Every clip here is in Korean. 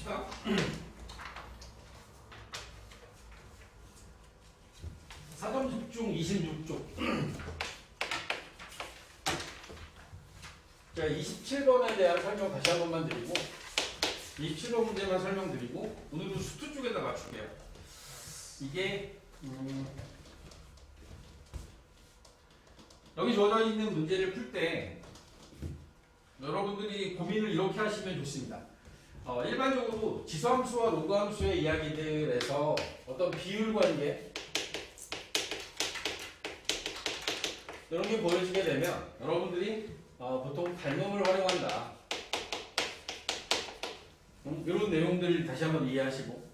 봅시다. 4점 중 26쪽. 자, 27번에 대한 설명 다시 한 번만 드리고 27번 문제만 설명드리고 오늘은 수투 쪽에다 맞출게요. 이게 여기 주어져 있는 문제를 풀 때 여러분들이 고민을 이렇게 하시면 좋습니다. 일반적으로 지수함수와 로그함수의 이야기들에서 어떤 비율 관계 이런 게 보여지게 되면 여러분들이 보통 닮음을 활용한다. 이런 내용들 다시 한번 이해하시고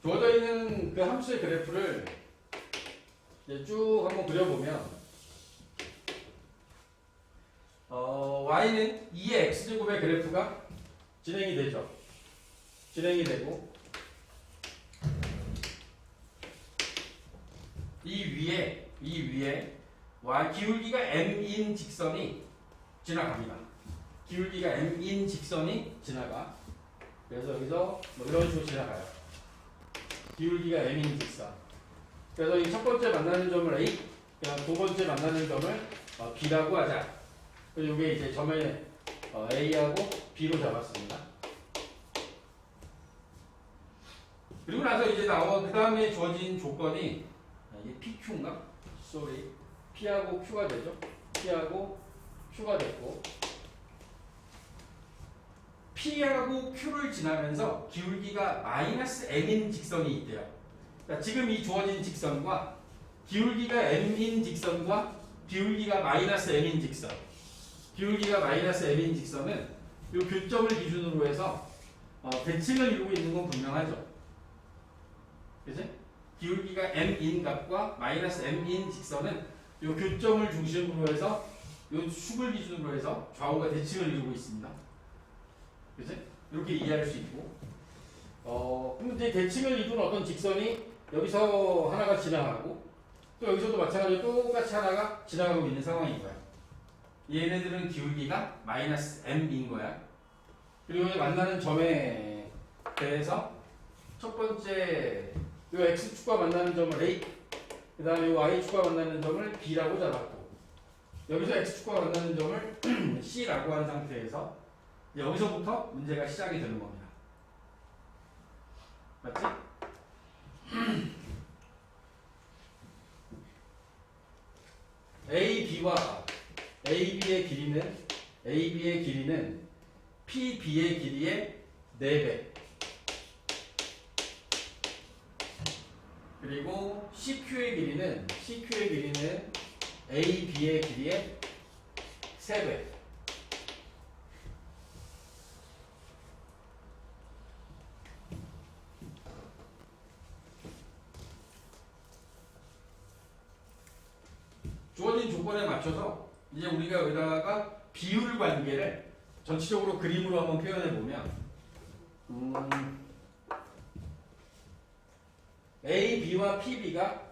주어져 있는 그 함수의 그래프를 이제 쭉 한번 그려보면 y는 2의 x제곱의 그래프가 진행이 되죠. 진행이 되고 이 위에 y 기울기가 m인 직선이 지나갑니다. 기울기가 m인 직선이 지나가. 그래서 여기서 뭐 이런 식으로 지나가요. 기울기가 m인 직선. 그래서 이 첫 번째 만나는 점을 A, 그냥 두 번째 만나는 점을 B라고 하자. 그리고 이게 이제 점을 A하고 B로 잡았습니다. 그리고 나서 이제 그 다음에 주어진 조건이 이게 PQ인가? sorry. P하고 Q가 되죠. P하고 Q가 됐고 P하고 Q를 지나면서 기울기가 마이너스 M인 직선이 있대요. 그러니까 지금 이 주어진 직선과 기울기가 M인 직선과 기울기가 마이너스 M인 직선 기울기가 마이너스 M인 직선은 이 교점을 기준으로 해서 대칭을 이루고 있는 건 분명하죠. 그치? 기울기가 M인 값과 마이너스 M인 직선은 이 교점을 중심으로 해서 이 축을 기준으로 해서 좌우가 대칭을 이루고 있습니다. 그치? 이렇게 이해할 수 있고 그럼 이제 대칭을 이룬 어떤 직선이 여기서 하나가 지나가고 또 여기서도 마찬가지로 똑같이 하나가 지나가고 있는 상황인 거야. 얘네들은 기울기가 마이너스 m인 거야. 그리고 만나는 점에 대해서 첫 번째 요 x축과 만나는 점을 a, 그 다음에 요 y축과 만나는 점을 b라고 잡았고 여기서 x축과 만나는 점을 c라고 한 상태에서 여기서부터 문제가 시작이 되는 겁니다. 맞지? AB와 AB의 길이는 PB의 길이의 4배 그리고 CQ의 길이는 AB의 길이의 3배 주어진 조건에 맞춰서 이제 우리가 여기다가 비율 관계를 전체적으로 그림으로 한번 표현해 보면 AB와 PB가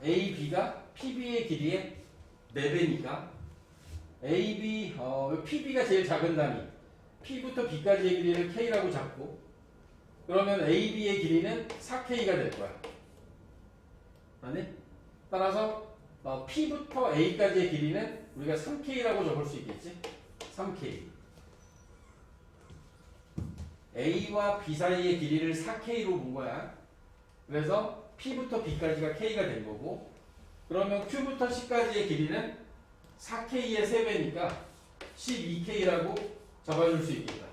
PB의 길이의 4배니까 PB가 제일 작은 단위 P부터 B까지의 길이를 K라고 잡고 그러면 AB의 길이는 4K가 될 거야. 아니? 따라서 P부터 A까지의 길이는 우리가 3K라고 적을 수 있겠지? 3K. A와 B 사이의 길이를 4K로 본 거야. 그래서 P부터 B까지가 K가 된 거고, 그러면 Q부터 C까지의 길이는 4K의 3배니까 12K라고 잡아줄 수 있겠다.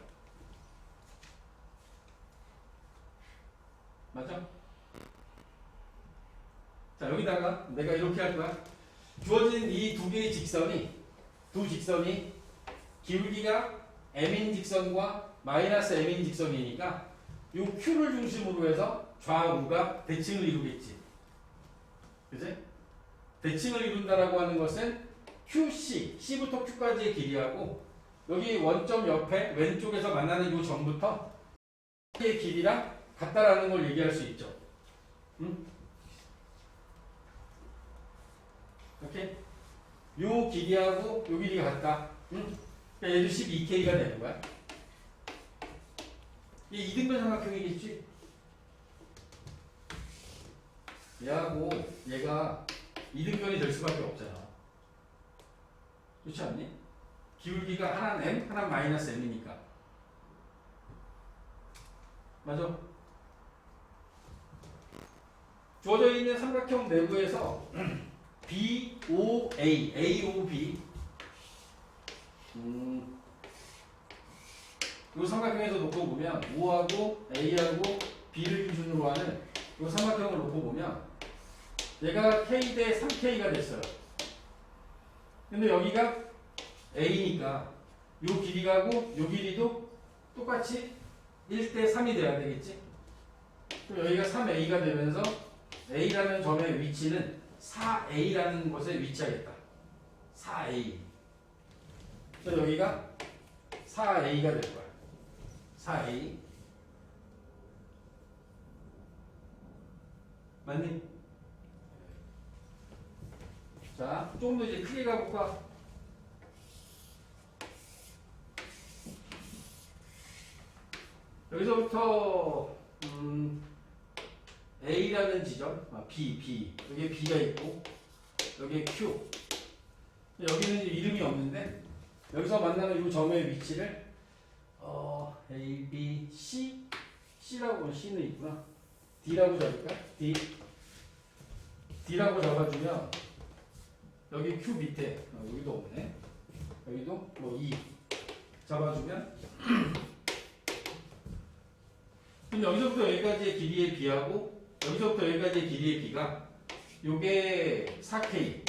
맞죠? 자, 여기다가 내가 이렇게 할 거야. 주어진 이 두 개의 두 직선이 기울기가 M인 직선과 마이너스 M인 직선이니까 이 Q를 중심으로 해서 좌우가 대칭을 이루겠지. 그치? 대칭을 이룬다라고 하는 것은 QC, C부터 Q까지의 길이하고 여기 원점 옆에 왼쪽에서 만나는 이 점부터 의 길이랑 같다라는 걸 얘기할 수 있죠. 응? 오케이? 요 길이하고 요 길이가 같다. 응? 그러니까 얘도 12K가 되는 거야. 이게 이등변 삼각형이겠지? 얘하고 얘가 이등변이 될 수밖에 없잖아. 그렇지 않니? 기울기가 하나는 m, 하나는 마이너스 m이니까. 맞아? 주어져 있는 삼각형 내부에서 BOA, AOB 이 삼각형에서 놓고 보면 O하고 A하고 B를 기준으로 하는 이 삼각형을 놓고 보면 얘가 K 대 3K가 됐어요. 근데 여기가 A니까 이 길이가고 이 길이도 똑같이 1대 3이 돼야 되겠지? 그럼 여기가 3A가 되면서 A라는 점의 위치는 4A라는 곳에 위치하겠다. 4A. 그래서 여기가 4A가 될 거야. 4A. 맞니? 자, 조금 더 이제 크게 가볼까? 여기서부터 A라는 지점, B. 여기에 B가 있고 여기에 Q. 여기는 이제 이름이 없는데 여기서 만나는 이 점의 위치를 A, B, C, C라고 C는 있구나. D라고 잡을까? D라고 잡아주면 여기 Q 밑에 여기도 없네. 여기도 뭐 E 잡아주면 그럼 여기서부터 여기까지의 길이의 B하고 여기서부터 여기까지의 길이의 B가 요게 4K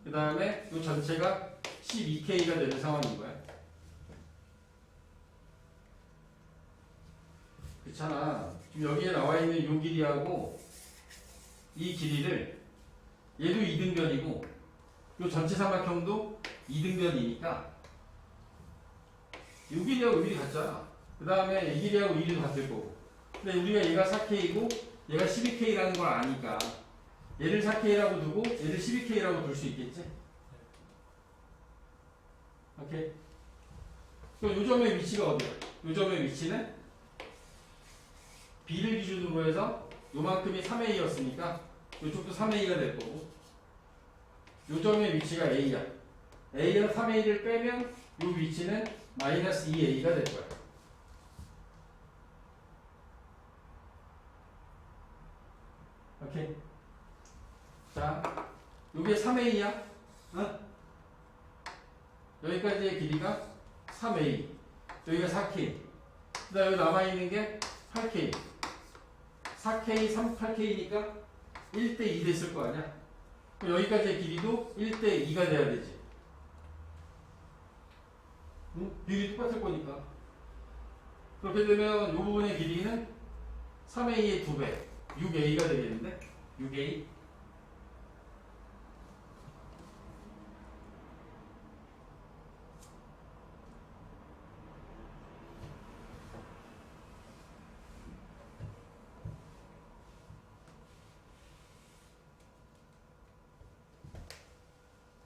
그 다음에 요 전체가 12K가 되는 상황인 거야. 그렇잖아. 지금 여기에 나와 있는 요 길이하고 이 길이를 얘도 이등변이고 요 전체 삼각형도 이등변이니까 요 길이하고 요 길이 같잖아. 그 다음에 이 길이하고 이 길이도 같을 거고. 근데 우리가 얘가 4K이고 얘가 12K라는 걸 아니까 얘를 4K라고 두고 얘를 12K라고 둘 수 있겠지? 오케이. 그럼 요 점의 위치가 어디야? 요 점의 위치는 B를 기준으로 해서 요만큼이 3A였으니까 요쪽도 3A가 될 거고 요 점의 위치가 A야. A에서 3A를 빼면 요 위치는 마이너스 2A가 될 거야. 오케이. 자, 요게 3A야. 어? 여기까지의 길이가 3A. 여기가 4K. 그 다음에 여기 남아있는 게 8K. 4K, 8K니까 1대2 됐을 거 아니야? 그럼 여기까지의 길이도 1대2가 돼야 되지. 응? 비율이 똑같을 거니까. 그렇게 되면 이 부분의 길이는 3A의 2배. 6A가 되겠는데? 6A.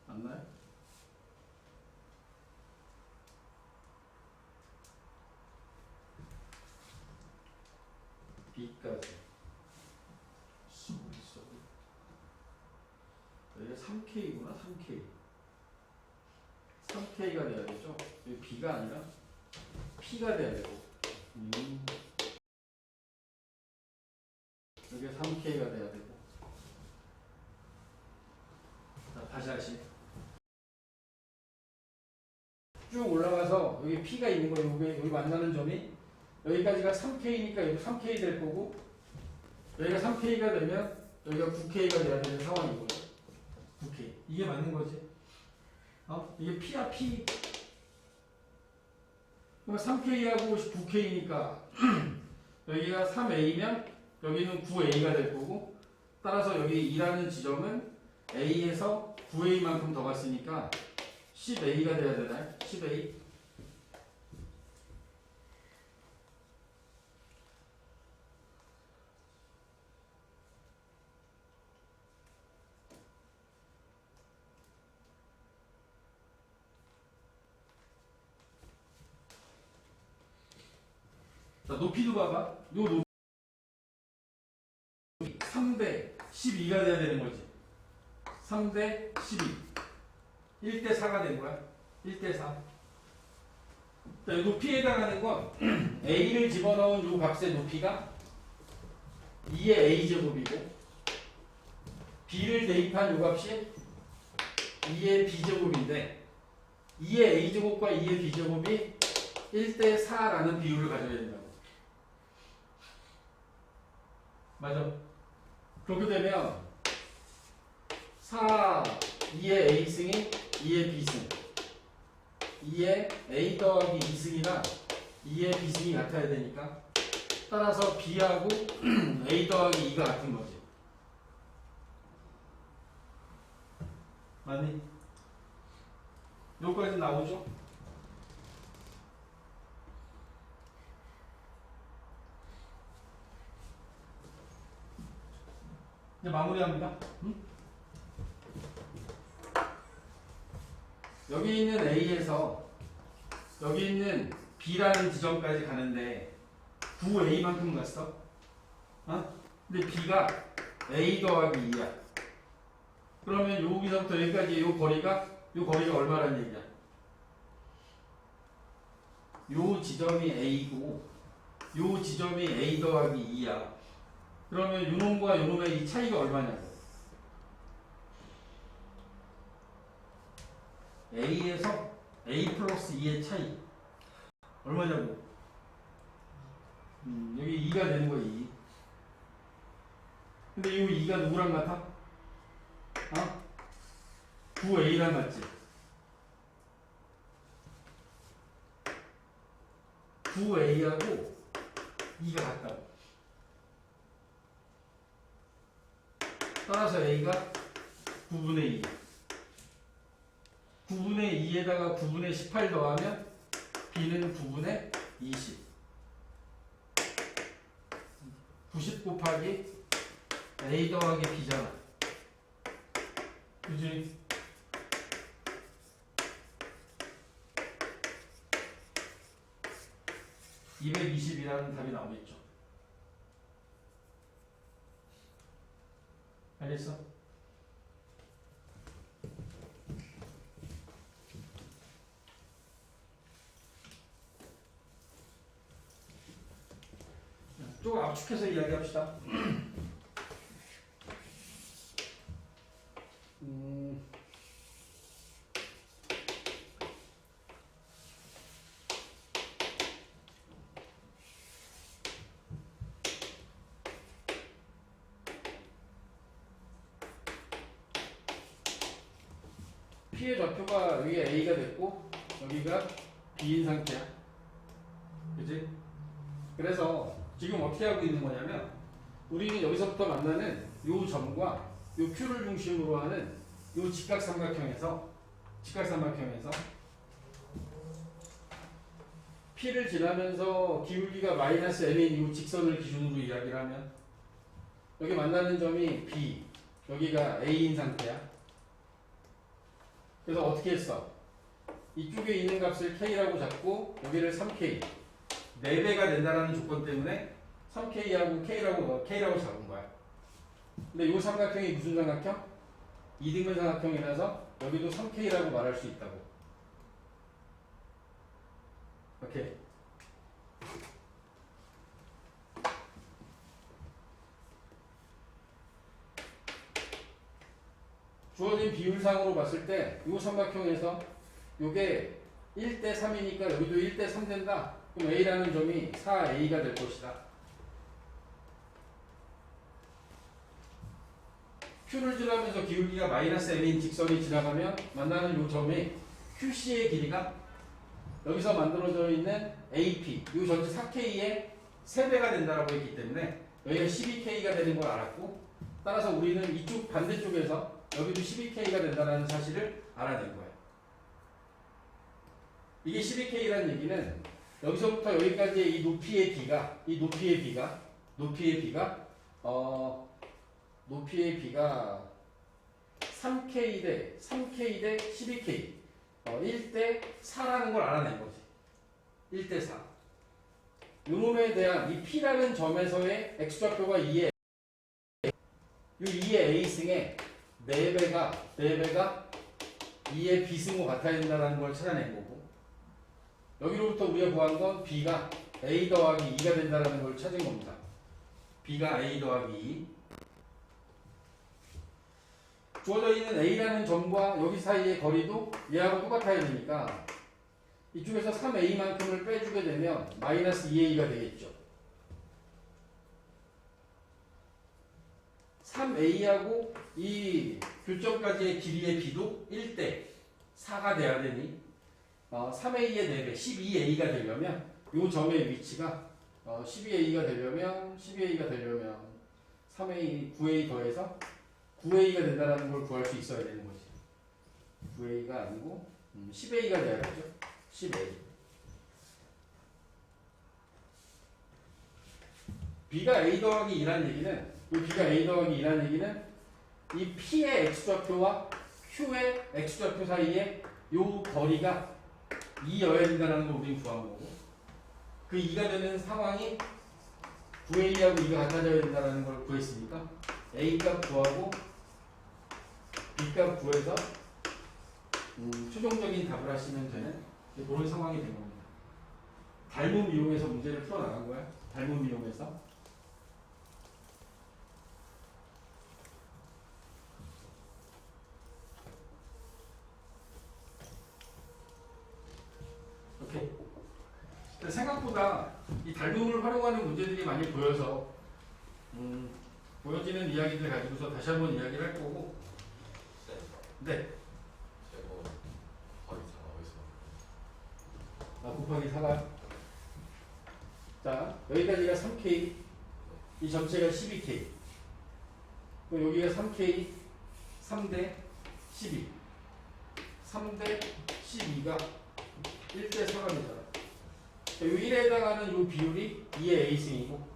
맞나요? B까지. 여기가 3K구나, 3K. 3K가 돼야 되죠? 여기 B가 아니라 P가 돼야 되고. 여기가 3K가 돼야 되고. 자, 다시. 쭉 올라가서 여기 P가 있는 거예요. 여기 만나는 점이 여기까지가 3K니까 여기 3K 될 거고 여기가 3K가 되면 여기가 9K가 돼야 되는 상황이고요. 9K. 이게 맞는 거지. 이게 P야 P. 그럼 3K하고 9K니까 여기가 3A면 여기는 9A가 될 거고 따라서 여기 2라는 지점은 A에서 9A만큼 더 갔으니까 10A가 돼야 되나요? 10A. 자, 높이도 봐봐. 요 높이 3대 12가 돼야 되는 거지. 3대 12. 1대 4가 된 거야. 1대 4. 자, 이 높이에 해당하는 건 a를 집어넣은 요 값의 높이가 2의 a제곱이고 b를 대입한 요 값이 2의 b제곱인데 2의 a제곱과 2의 b제곱이 1대 4라는 비율을 가져야 된다고. 맞아. 그렇게 되면 4, 2의 a승이 2의 b승 2의 a 더하기 2승이나 2의 b승이 같아야 되니까 따라서 b하고 a 더하기 2가 같은 거지. 맞니? 여기까지 나오죠? 이제 마무리합니다. 응? 여기 있는 A에서 여기 있는 B라는 지점까지 가는데 9A만큼 갔어? 어? 근데 B가 A 더하기 2야. 그러면 여기서부터 여기까지 요 거리가 얼마란 얘기야? 요 지점이 A고 요 지점이 A 더하기 2야. 그러면 요놈과 요놈의 이 차이가 얼마냐고. A에서 A 플러스 2의 차이 얼마냐고. 여기 2가 되는 거야. 2. 근데 이 2가 누구랑 같아? 어? 9A랑 같지? 9A하고 2가 같다고. 따라서 A가 9분의 2. 9분의 2에다가 9분의 18 더하면 B는 9분의 20. 90 곱하기 A 더하기 B잖아. 그지? (220이라는) 답이 나오겠죠. 알겠어? 조금 압축해서 이야기합시다. P의 좌표가 여기 A가 됐고 여기가 B인 상태야. 그치? 그래서 지금 어떻게 하고 있는 거냐면 우리는 여기서부터 만나는 요 점과 요 Q를 중심으로 하는 요 직각삼각형에서 P를 지나면서 기울기가 마이너스 M인 이 직선을 기준으로 이야기를 하면 여기 만나는 점이 B, 여기가 A인 상태야. 그래서 어떻게 했어? 이쪽에 있는 값을 K라고 잡고 여기를 3K 4배가 된다는 조건 때문에 3K하고 K라고 잡은 거야. 근데 이 삼각형이 무슨 삼각형? 이등변 삼각형이라서 여기도 3K라고 말할 수 있다고. 오케이. 주어진 비율상으로 봤을 때 이 삼각형에서 이게 1대 3이니까 여기도 1대 3 된다. 그럼 A라는 점이 4A가 될 것이다. Q를 지나면서 기울기가 마이너스 M인 직선이 지나가면 만나는 이 점이 QC의 길이가 여기서 만들어져 있는 AP, 이 전체 4K의 3배가 된다고 했기 때문에 여기가 12K가 되는 걸 알았고 따라서 우리는 이쪽 반대쪽에서 여기도 12K가 된다는 사실을 알아낸 거예요. 이게 12K라는 얘기는 여기서부터 여기까지의 이 높이의 비가 3K 대 12K 1대 4라는 걸 알아낸 거지. 1대 4. 놈에 대한 이 P라는 점에서의 X좌표가 2의 이 2의 A승의 4배가 2의 B승과 같아야 된다는 걸 찾아낸 거고 여기로부터 우리가 구한 건 B가 A 더하기 2가 된다는 걸 찾은 겁니다. B가 A 더하기 2 주어져 있는 A라는 점과 여기 사이의 거리도 얘하고 똑같아야 되니까 이쪽에서 3A만큼을 빼주게 되면 마이너스 2A가 되겠죠. 3A하고 이 교점까지의 길이의 B도 1대 4가 돼야 되니 3A의 4배 12A가 되려면 이 점의 위치가 12A가 되려면 3A 9A 더해서 9A가 된다는 걸 구할 수 있어야 되는 거지. 9A가 아니고 10A가 돼야겠죠. 10A. B가 A 더하기 2라는 얘기는 이 B가 A 더하기 2라는 얘기는 이 P의 X좌표와 Q의 X좌표 사이에 요 거리가 2여야 된다는 걸 우리는 구한 거고 그 2가 되는 상황이 9A하고 2가 같아져야 된다는 걸 구했으니까 A 값 구하고 B 값 구해서 최종적인 답을 하시면 되는 그런 상황이 된 겁니다. 닮음 이용해서 문제를 풀어나간 거야. 닮음 이용해서. 오케이. 생각보다 이 닮음을 활용하는 문제들이 많이 보여서 보여지는 이야기들 가지고서 다시 한번 이야기를 할 거고. 네. 곱하기 4가 자 여기까지가 3K 이 전체가 12K 그럼 여기가 3K 3대 12 3대 12가 1대 4가 되잖아. 이 1에 해당하는 이 비율이 2의 A승이고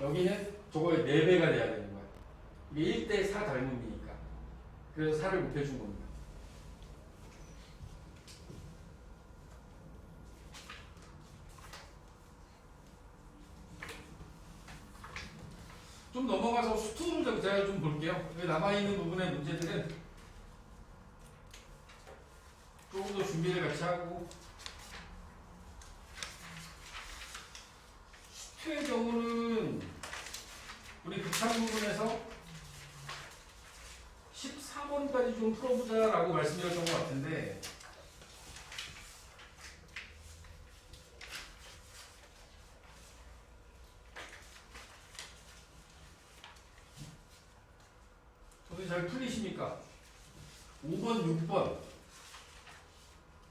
여기는 저거의 4배가 돼야 되는 거야. 이게 1대 4 닮음이니까 그래서 4를 곱해준 겁니다. 좀 넘어가서 수투를 제가 좀 볼게요. 여기 남아있는 부분의 문제들은 조금 더 준비를 같이 하고 수투의 경우는 우리 극한 부분에서 14번까지 좀 풀어보자라고 말씀드렸던 것 같은데 잘 풀리십니까? 5번, 6번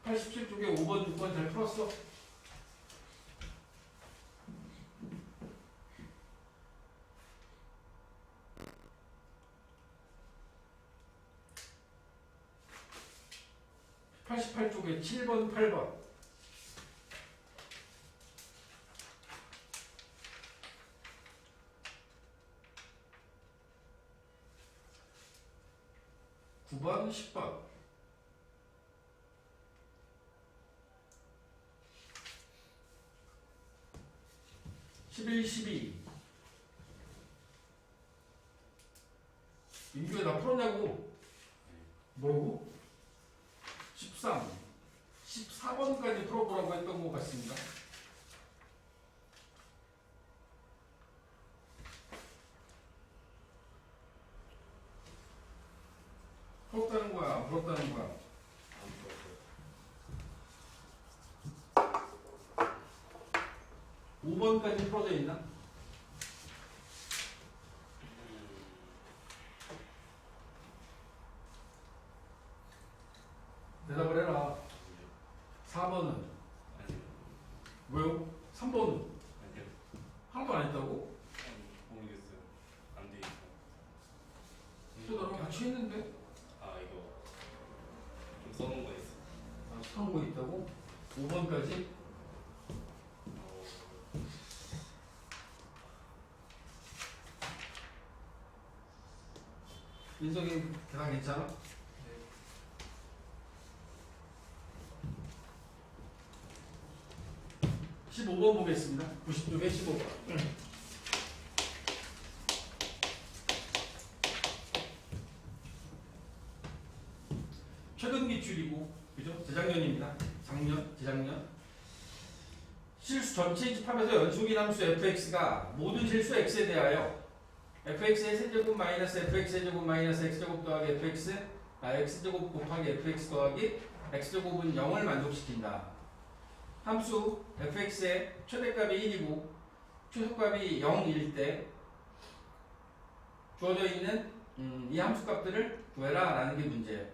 87쪽에 5번, 6번 잘 풀었어? (88쪽에) 7번, 8번 9번, 10번 11, 12 민규야 나 풀었냐고? 뭐라고? 13 14번까지 풀어보라고 했던 것 같습니다. 풀었다는 거야? 안 풀었다는 거야? 5번까지 풀어져 있나? 대답을 해라. 4번은? 왜요? 3번은? 하나도 안 했다고? 모르겠어요. 안 돼 있어. 또 나랑 같이 했는데? 이거 좀 써놓은 거 있어. 써놓은 거 있다고? 5번까지? 민석이 대답 괜찮아? 네. 15번 보겠습니다. 90쪽에 15번. 최근 기출이고, 그죠? 재작년입니다. 작년, 재작년. 실수 전체 집합에서 연속인 함수 fx가 모든 실수 x에 대하여 fx의 세제곱 마이너스 fx의 제곱 마이너스 x제곱 더하기 x제곱 곱하기 fx 더하기 x제곱은 0을 만족시킨다. 함수 fx의 최대값이 1이고 최소값이 0일 때 주어져 있는 이 함수 값들을 구해라 라는 게 문제예요.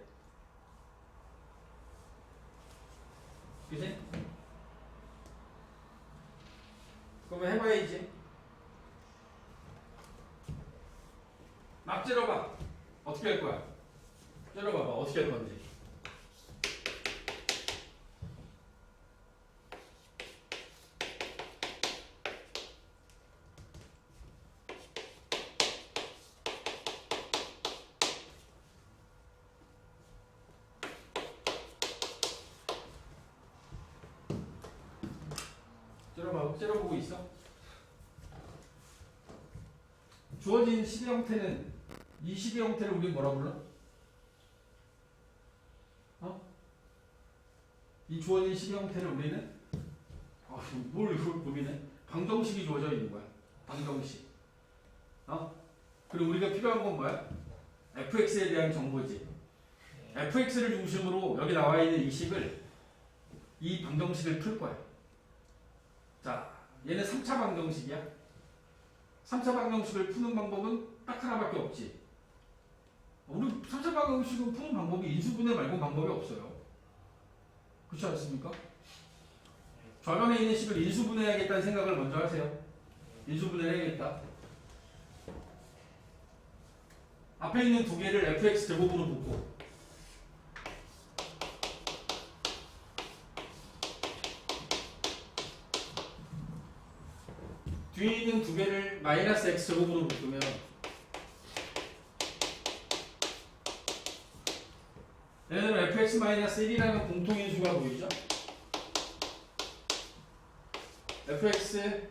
그치? 그러면 해봐야지. 막 찌러봐. 어떻게 할 거야? 찌러봐봐. 어떻게 할 건지. 찌러보고 있어? 주어진 시대 형태는 이 시대 형태를 우리 뭐라 불러? 이 주어진 시대 형태를 우리는 뭘 이걸 고민해? 방정식이 주어져 있는 거야. 방정식. 그리고 우리가 필요한 건 뭐야? fx에 대한 정보지. fx를 중심으로 여기 나와 있는 이 식을 이 방정식을 풀 거야. 자, 얘는 3차 방정식이야. 3차 방정식을 푸는 방법은 딱 하나밖에 없지. 우리 3차 방정식을 푸는 방법이 인수분해 말고 방법이 없어요. 그렇지 않습니까? 좌변에 있는 식을 인수분해해야겠다는 생각을 먼저 하세요. 인수분해를 해야겠다. 앞에 있는 두 개를 fx 제곱으로 묶고 뒤에 있는 두 개를 마이너스 x 제곱으로 묶으면 얘네들은 fx-1이라는 공통인수가 보이죠? fx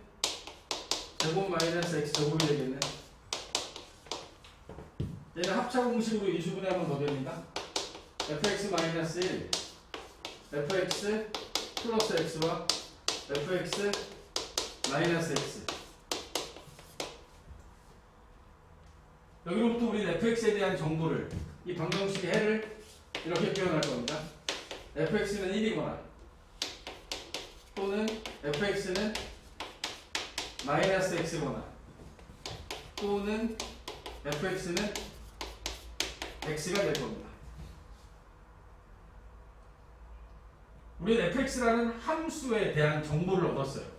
제곱 마이너스 x 제곱이 되겠네. 얘는 합차 공식으로 인수분해하면 더 됩니다. fx-1 fx 플러스 x와 fx 마이너스 x. 여기로부터 우리는 fx에 대한 정보를 이 방정식의 해를 이렇게 표현할 겁니다. fx는 1이거나 또는 fx는 마이너스 x거나 또는 fx는 x가 될 겁니다. 우리는 fx라는 함수에 대한 정보를 얻었어요.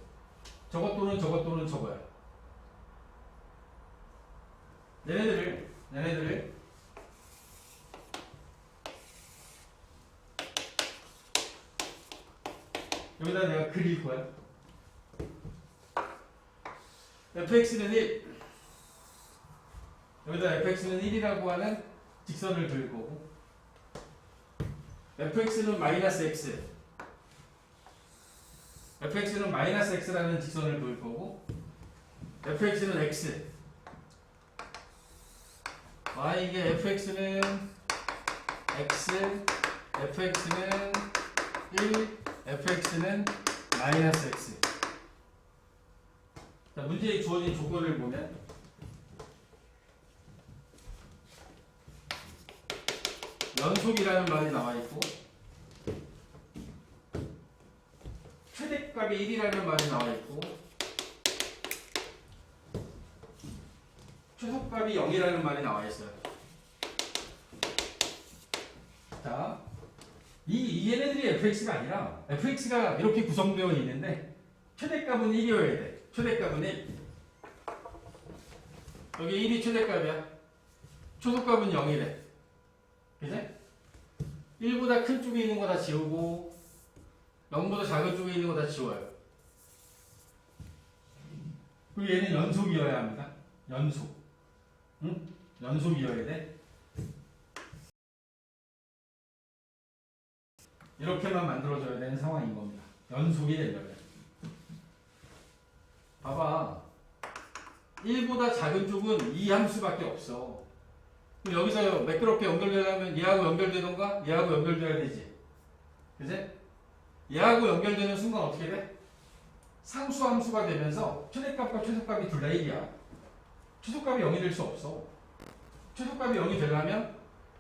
저것 또는 저것 또는 저거야. 얘네들을 여기다 내가 그릴 거야. fx는 1. 여기다 fx는 1이라고 하는 직선을 그릴 거고 fx는 마이너스 x. fx는 마이너스 x라는 직선을 그릴 거고 fx는 x. 이게 fx는 x, fx는 1, fx는 마이너스 x. 자, 문제에 주어진 조건을 보면 연속이라는 말이 나와 있고 최대값이 1이라는 말이 나와 있고 최소값이 0이라는 말이 나와 있어요. 자, 이 얘네들이 fx가 아니라 fx가 이렇게 구성되어 있는데 최대값은 1이어야 돼. 최대값은 1. 여기 1이 최대값이야. 최소값은 0이래. 그치? 1보다 큰 쪽에 있는 거 다 지우고 0보다 작은 쪽에 있는 거 다 지워요. 그리고 얘는 연속이어야 합니다. 연속. 응? 연속이어야 돼. 이렇게만 만들어줘야 되는 상황인 겁니다. 연속이 되려면. 봐봐. 1보다 작은 쪽은 이 함수밖에 없어. 그럼 여기서 매끄럽게 연결되려면 얘하고 연결되던가 얘하고 연결돼야 되지. 그지? 얘하고 연결되는 순간 어떻게 돼? 상수 함수가 되면서 최대값과 최소값이 둘 다 1이야. 최소값이 0이 될 수 없어. 최소값이 0이 되려면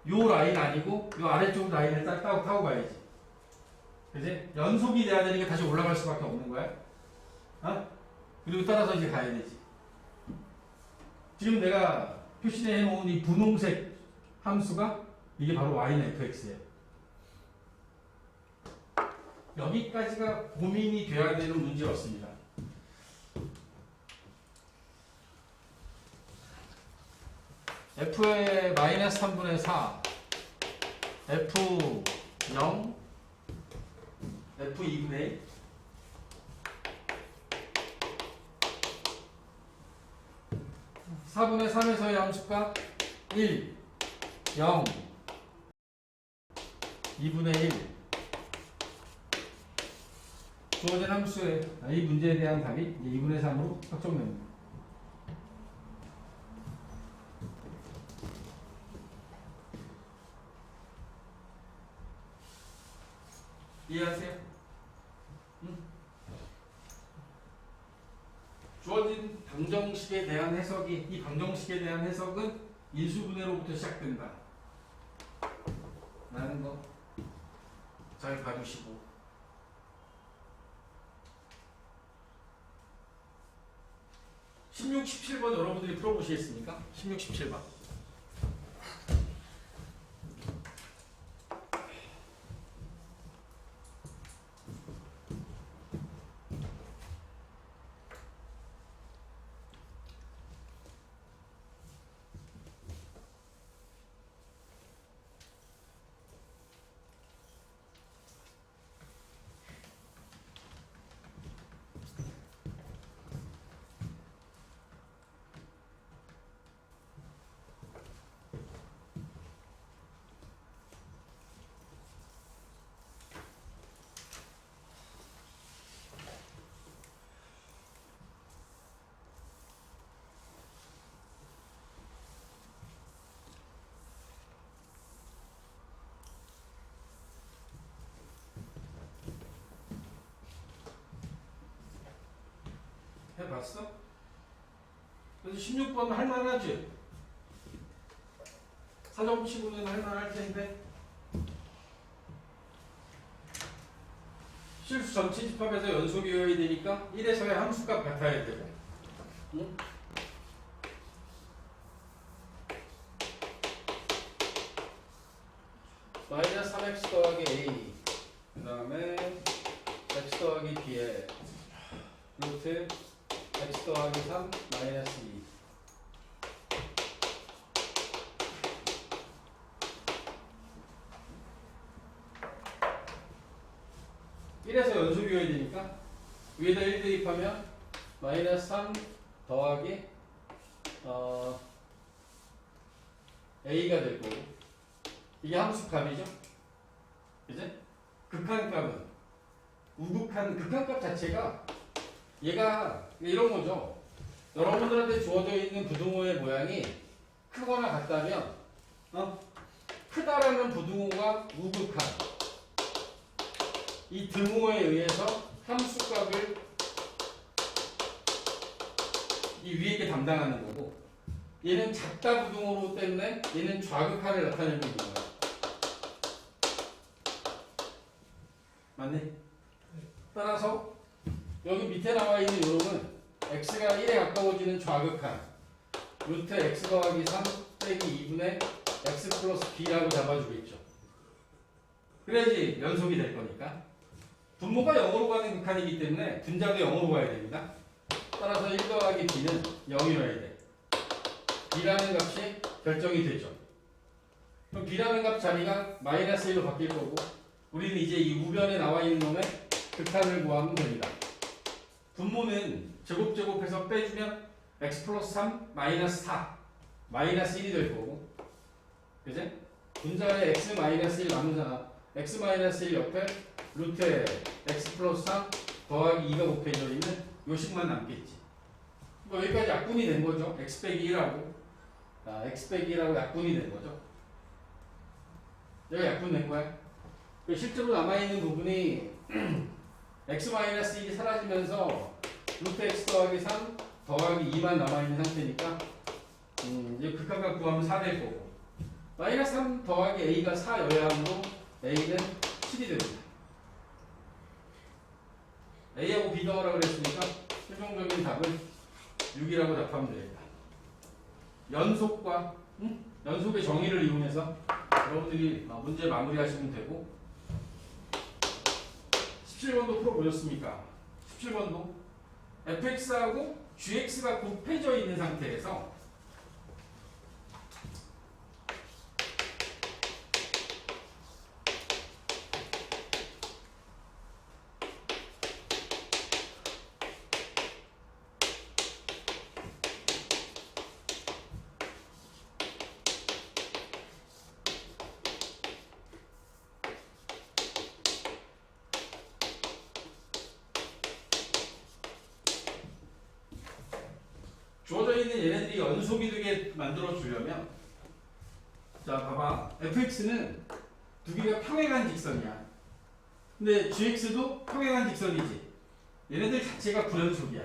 요 라인 아니고 요 아래쪽 라인을 타고 가야지. 그지? 연속이 돼야 되니까 다시 올라갈 수밖에 없는 거야. 어? 그리고 따라서 이제 가야 되지. 지금 내가 표시해 놓은 이 분홍색 함수가 이게 바로 y는 fx예요. 여기까지가 고민이 돼야 되는 문제였습니다. f의 마이너스 3분의 4, f 0, f 2분의 1. (4분의 3에서의) 함수가 1, 0, 2분의 1. 주어진 함수의 이 문제에 대한 답이 2분의 3으로 확정됩니다. 이해하세요? 응? 주어진 방정식에 대한 해석이, 이 방정식에 대한 해석은 인수분해로부터 시작된다 라는 거 잘 봐주시고, 16, 17번 여러분들이 풀어보시겠습니까? 16, 17번. 해봤어? 그래서 16번은 할만하지? 사정치고는 할만할 텐데 실수 전체 집합에서 연속이어야 되니까 1에서의 함수값 같아야 되고, 응? 마이너스 3x 더하기 a 그 다음에 x 더하기 b에 루트 x 더하기 3 마이너스 2. (1에서) 연속이어야 되니까 위에다 1 대입하면 마이너스 3 더하기 a가 될 거고, 이게 함수값이죠. 그지? 극한값은 극한값 자체가 얘가 이런 거죠. 여러분들한테 주어져 있는 부등호의 모양이 크거나 같다면, 크다라는 부등호가 우극한, 이 등호에 의해서 함수값을 이 위에 게 담당하는 거고, 얘는 작다 부등호로 때문에 얘는 좌극한을 나타내고 있는 거야. 맞네? 따라서 여기 밑에 나와 있는 요놈은 x가 1에 가까워지는 좌극한 루트 x 더하기 3 빼기 2분의 x 플러스 b라고 잡아주겠죠. 그래야지 연속이 될 거니까. 분모가 0으로 가는 극한이기 때문에 분자도 0으로 가야 됩니다. 따라서 1 더하기 b는 0이어야 돼. b라는 값이 결정이 되죠. 그럼 b라는 값 자리가 마이너스 1로 바뀔 거고, 우리는 이제 이 우변에 나와 있는 놈의 극한을 구하면 됩니다. 분모는 제곱해서 빼주면 x 플러스 3 마이너스 4 마이너스 1이 될 거고, 그지? 분자에 x 마이너스 1 남잖아. x 마이너스 1 옆에 루트에 x 플러스 3 더하기 2가 곱해져 있는 요식만 남겠지. 뭐 여기까지 약분이 된 거죠. x 빼기 1하고 x 빼기 1하고 약분이 된 거죠. 여기가 약분된 거야. 실제로 남아있는 부분이 x-1이 사라지면서 루트 x 더하기 3 더하기 2만 남아있는 상태니까 이제 극한값 구하면 4 될 거고 마이너스 3 더하기 a가 4여야 하므로 a는 7이 됩니다. a하고 b 더하라고 그랬으니까 최종적인 답은 6이라고 답하면 됩니다. 연속과 연속의 정의를 이용해서 여러분들이 문제 마무리하시면 되고 17번도 풀어보셨습니까? 17번도 fx하고 gx가 곱해져 있는 상태에서 주어져 있는 얘네들이 연속이 되게 만들어 주려면 자 봐봐 fx는 두 개가 평행한 직선이야. 근데 gx도 평행한 직선이지. 얘네들 자체가 불연속이야.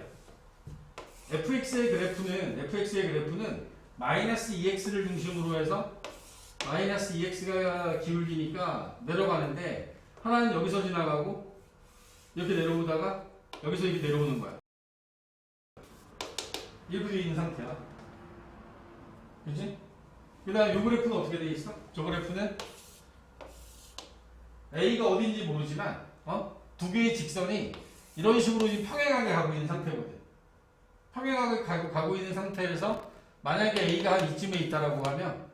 fx의 그래프는 마이너스 2x를 중심으로 해서 마이너스 2x가 기울기니까 내려가는데 하나는 여기서 지나가고 이렇게 내려오다가 여기서 이렇게 내려오는 거야. 이렇게 되어 있는 상태야. 그치? 그 다음에 이 그래프는 어떻게 되어 있어? 저 그래프는 A가 어딘지 모르지만 두 개의 직선이 이런 식으로 지금 평행하게 가고 있는 상태거든. 평행하게 가고 있는 상태에서 만약에 A가 한 이쯤에 있다라고 하면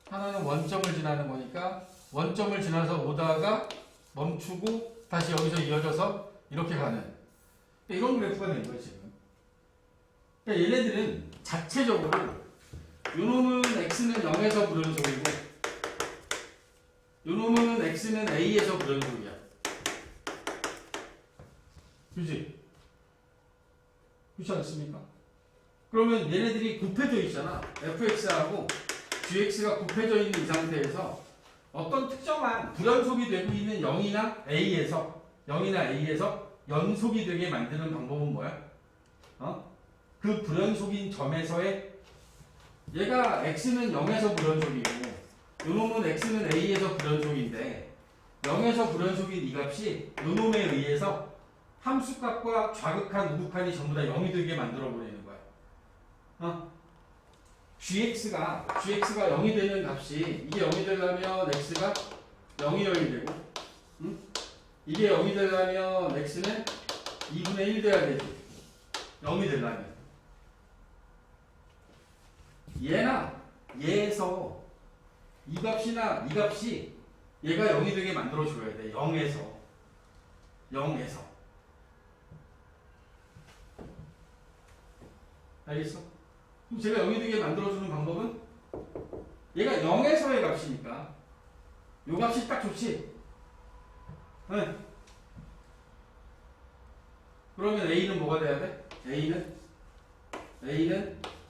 하나는 원점을 지나는 거니까 원점을 지나서 오다가 멈추고 다시 여기서 이어져서 이렇게 가는 이런 그래프가 된 거예요 지금. 그러니까 얘네들은 자체적으로 요놈은 x는 0에서 불연속이고 요놈은 x는 a에서 불연속이야. 그지? 그렇지 않습니까? 그러면 얘네들이 곱해져 있잖아. fx하고 gx가 곱해져 있는 이 상태에서 어떤 특정한 불연속이 되고 있는 0이나 a에서 연속이 되게 만드는 방법은 뭐야? 그 불연속인 점에서의 얘가 x는 0에서 불연속이고 요놈은 x는 a에서 불연속인데 0에서 불연속인 이 값이 요놈에 의해서 함수값과 좌극한 우극한이 전부 다 0이 되게 만들어 버리는 거야. gx가 0이 되는 값이 이게 0이 되려면 x가 0이 0이 되고 이게 0이 되려면 x는 2분의 1 돼야 되지. 0이 되려면 얘에서 이 값이 얘가 0이 되게 만들어 줘야 돼. 0에서 알겠어? 그럼 제가 0이 되게 만들어 주는 방법은 얘가 0에서의 값이니까 요 값이 딱 좋지. 네. 그러면 A는 뭐가 돼야 돼? A는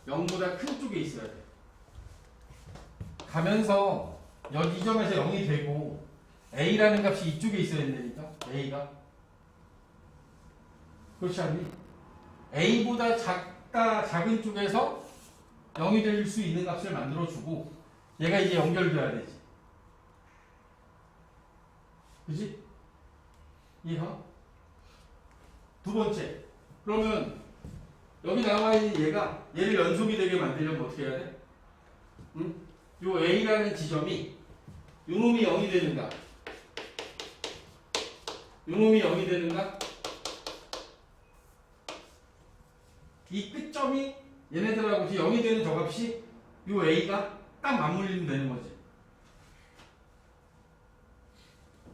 0보다 큰 쪽에 있어야 돼. 가면서 여기 이 점에서 0이 되고 A라는 값이 이쪽에 있어야 된다니까. A가 그렇지 않니? A보다 작은 쪽에서 0이 될 수 있는 값을 만들어주고 얘가 이제 연결돼야 되지. 그지? 이해가? 두 번째. 그러면 여기 나와있는 얘를 연속이 되게 만들려면 어떻게 해야 돼? 요 A라는 지점이 요놈이 0이 되는가? 이 끝점이 얘네들하고 0이 되는 저 값이 요 A가 딱 맞물리면 되는 거지.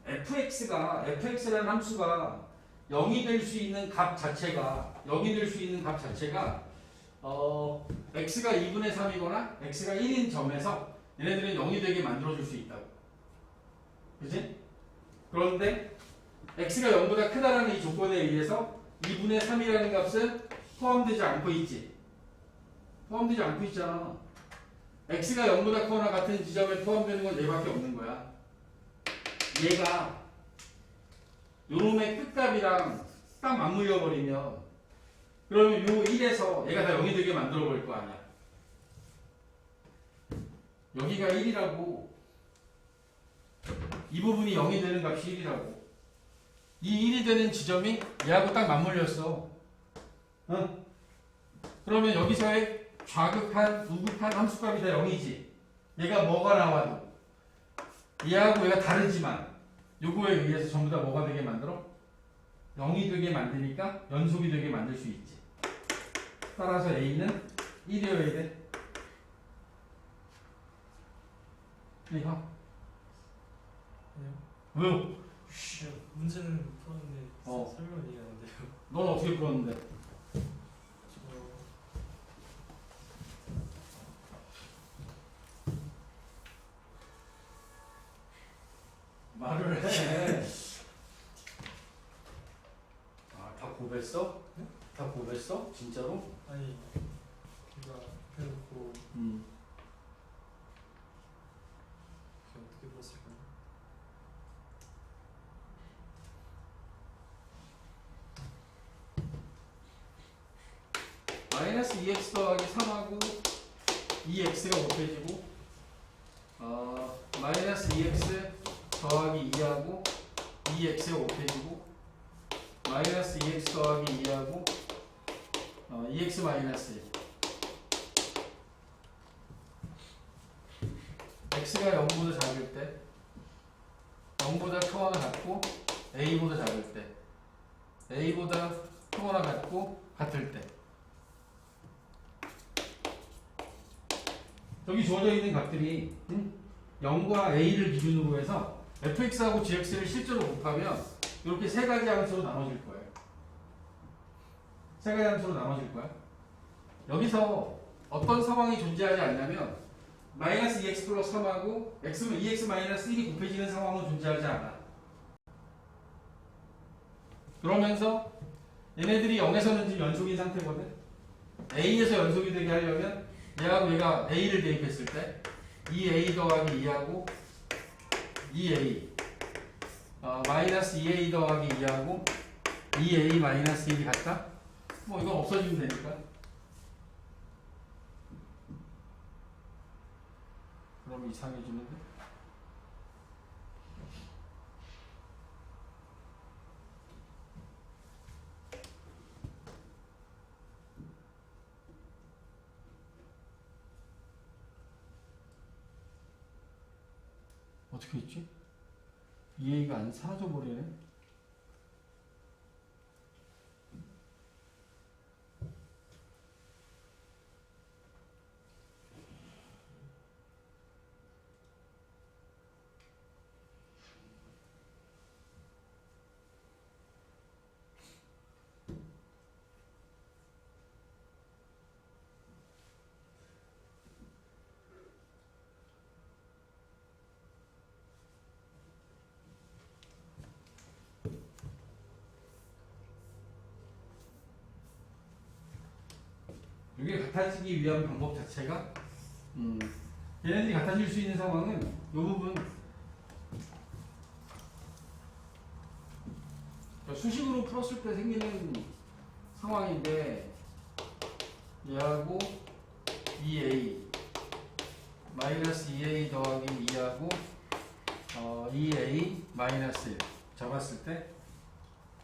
fx라는 함수가 0이 될 수 있는 값 자체가 x가 2분의 3이거나 x가 1인 점에서 얘네들은 0이 되게 만들어줄 수 있다고. 그치? 그런데 x가 0보다 크다라는 이 조건에 의해서 2분의 3이라는 값은 포함되지 않고 있지. 포함되지 않고 있잖아. x가 0보다 크거나 같은 지점에 포함되는 건 얘밖에 없는 거야. 얘가 요놈의 끝값이랑 딱 맞물려 버리면 그러면 요 1에서 얘가 다 0이 되게 만들어 버릴 거 아니야. 여기가 1이라고. 이 부분이 0이 되는 값이 1이라고. 이 1이 되는 지점이 얘하고 딱 맞물렸어. 응? 그러면 여기서의 좌극한, 우극한 함수값이 다 0이지. 얘가 뭐가 나와도. 얘하고 얘가 다르지만 요거에 의해서 전부 다 뭐가 되게 만들어? 0이 되게 만드니까 연속이 되게 만들 수 있지. 따라서 A는 1이어야 돼. 이거. 아니요. 왜요? 그냥 문제는 풀었는데 설명을 이해 안 돼요. 넌 어떻게 풀었는데? 저 말을 해. 아, 다 고백했어? 네? 다 고백했어? 진짜로? 아니 제가 해놓고 음. 그게 어떻게 풀었을까요? 마이너스 2x 더하기 3하고 2x가 곱해지고 마이너스 2x 더하기 2하고 2x가 곱해지고 마이너스 2x 더하기 2하고 2x 마이너스 1 x가 0보다 작을 때 0보다 크거나 같고 a보다 작을 때 a보다 크거나 같고 같을 때 여기 주어져 있는 값들이 0과 a를 기준으로 해서 fx하고 gx를 실제로 곱하면 이렇게 세 가지 함수로 나눠질 거예요. 세 가지 함수로 나눠질 거야. 여기서 어떤 상황이 존재하지 않냐면 마이너스 2x 플러스 3하고 x는 2x 마이너스 1이 곱해지는 상황은 존재하지 않아. 그러면서 얘네들이 0에서는 지금 연속인 상태거든. a에서 연속이 되게 하려면 얘하고 얘가 a를 대입했을 때 2a 더하기 2하고 2a 마이너스 2a 더하기 2하고 2a 마이너스 1이 같다? 뭐 이건 없어지면 되니까. 그럼 이상해지는데? 어떻게 했지? 2a가 안 사라져 버리네. 이게 같아지기 위한 방법 자체가 얘네들이 같아질 수 있는 상황은 이 부분 수식으로 풀었을 때 생기는 상황인데 얘하고 2a 마이너스 2a 더하기 2하고 2a 마이너스 1 잡았을 때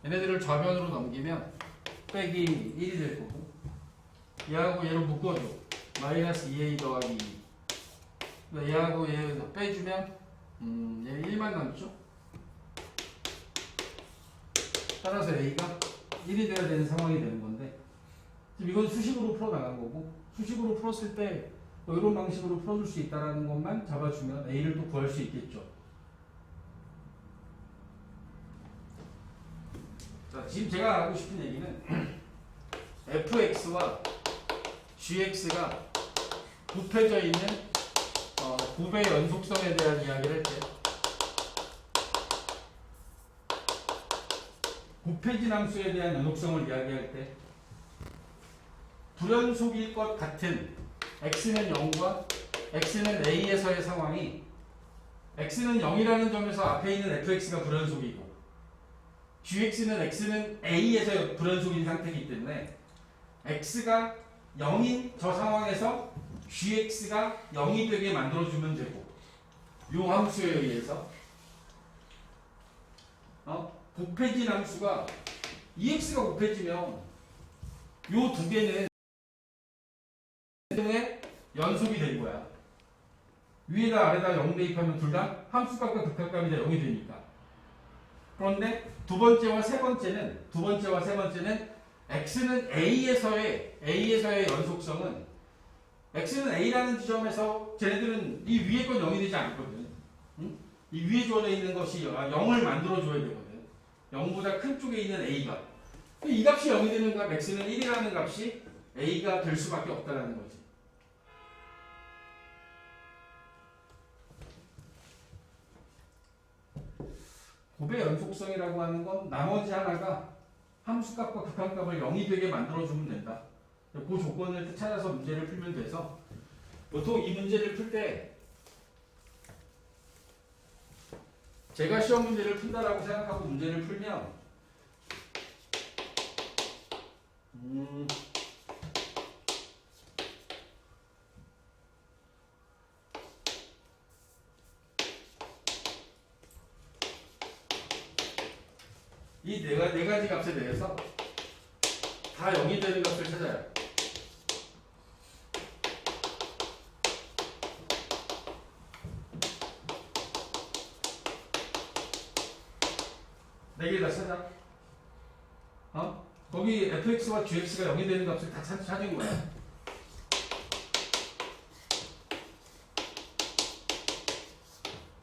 얘네들을 좌변으로 넘기면 빼기 1이 될 거고 얘하고 얘를 묶어줘. 마이너스 2a 더하기 2. 얘하고 얘 빼주면 얘 1만 남죠? 따라서 a가 1이 되어야 되는 상황이 되는 건데 지금 이건 수식으로 풀어나간 거고 수식으로 풀었을 때 이런 방식으로 풀어줄 수 있다는 것만 잡아주면 a를 또 구할 수 있겠죠. 자, 지금 제가 하고 싶은 얘기는 fx와 gx가 곱해져 있는 곱의 연속성에 대한 이야기를 할게요. 곱해진 함수에 대한 연속성을 이야기할 때 불연속일 것 같은 x는 0과 x는 a에서의 상황이 x는 0이라는 점에서 앞에 있는 fx가 불연속이고 gx는 x는 a에서 불연속인 상태이기 때문에 x가 0인 저 상황에서 gx가 0이 되게 만들어주면 되고 요 함수에 의해서 곱해진 함수가 ex가 곱해지면 요 두 개는 연속이 된 거야. 위에다 아래다 0 대입하면 둘 다 함수값과 극한값이 다 0이 되니까. 그런데 두 번째와 세 번째는 x는 a에서의 연속성은 x는 a라는 지점에서 쟤네들은 이 위에 건 0이 되지 않거든. 응? 이 위에 주어져 있는 것이 0을 만들어줘야 되거든. 0보다 큰 쪽에 있는 a가. 이 값이 0이 되는 값 x는 1이라는 값이 a가 될 수밖에 없다는 거지. 곱의 연속성이라고 하는 건 나머지 하나가 함수값과 극한값을 0이 되게 만들어주면 된다. 그 조건을 찾아서 문제를 풀면 돼서 보통 이 문제를 풀 때 제가 시험 문제를 푼다라고 생각하고 문제를 풀면 이 네 가지 값에 대해서 다 0이 되는 값을 찾아요. 네 개 다 찾아. 거기 fx와 gx가 0이 되는 값을 다 찾은 거야.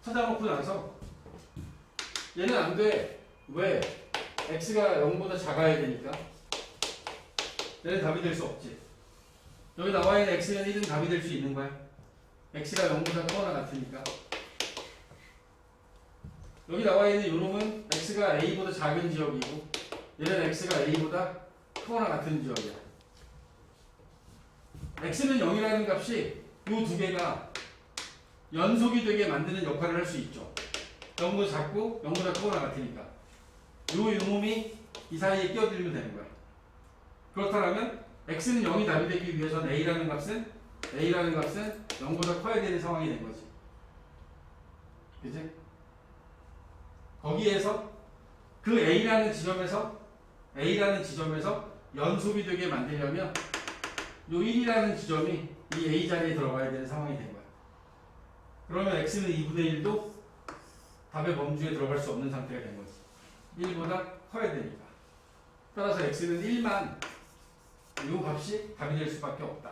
찾아놓고 나서 얘는 안 돼. 왜? x가 0보다 작아야 되니까. 얘는 답이 될 수 없지. 여기 나와 있는 x는 1은 답이 될 수 있는 거야. x가 0보다 크거나 같으니까. 여기 나와 있는 요놈은 x가 a보다 작은 지역이고 얘는 x가 a보다 크거나 같은 지역이야. x는 0이라는 값이 요 두 개가 연속이 되게 만드는 역할을 할 수 있죠. 0보다 작고 0보다 크거나 같으니까. 요 놈이 이 사이에 끼어들면 되는 거야. 그렇다면 x는 0이 답이 되기 위해서는 a라는 값은 0보다 커야 되는 상황이 된 거지. 그치? 거기에서 그 a라는 지점에서 연속이 되게 만들려면 요 1이라는 지점이 이 a 자리에 들어가야 되는 상황이 된 거야. 그러면 x는 2분의 1도 답의 범주에 들어갈 수 없는 상태가 된 거지. 1보다 커야 되니까. 따라서 x는 1만 이 값이 답이 될 수밖에 없다.